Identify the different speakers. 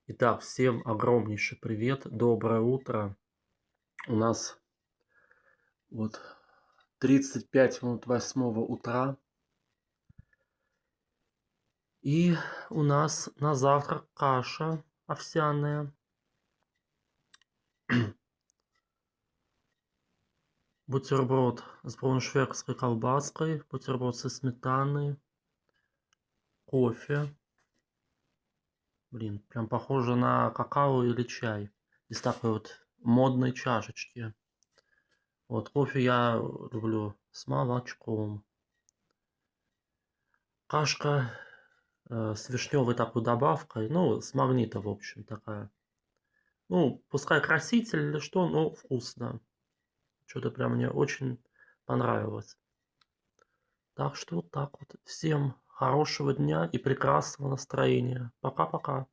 Speaker 1: Итак, всем огромнейший привет, доброе утро. У нас вот 35 минут 8 утра, и у нас на завтрак каша овсяная, бутерброд с брауншвейгской колбаской, бутерброд со сметаной, кофе. Блин, прям похоже на какао или чай из такой вот модной чашечки. Вот кофе я люблю с молочком. Кашка с вишневой такой добавкой, ну, с магнита, в общем, такая. Ну, пускай краситель или что, но вкусно. Что-то прям мне очень понравилось. Так что вот так вот. Всем хорошего дня и прекрасного настроения. Пока-пока.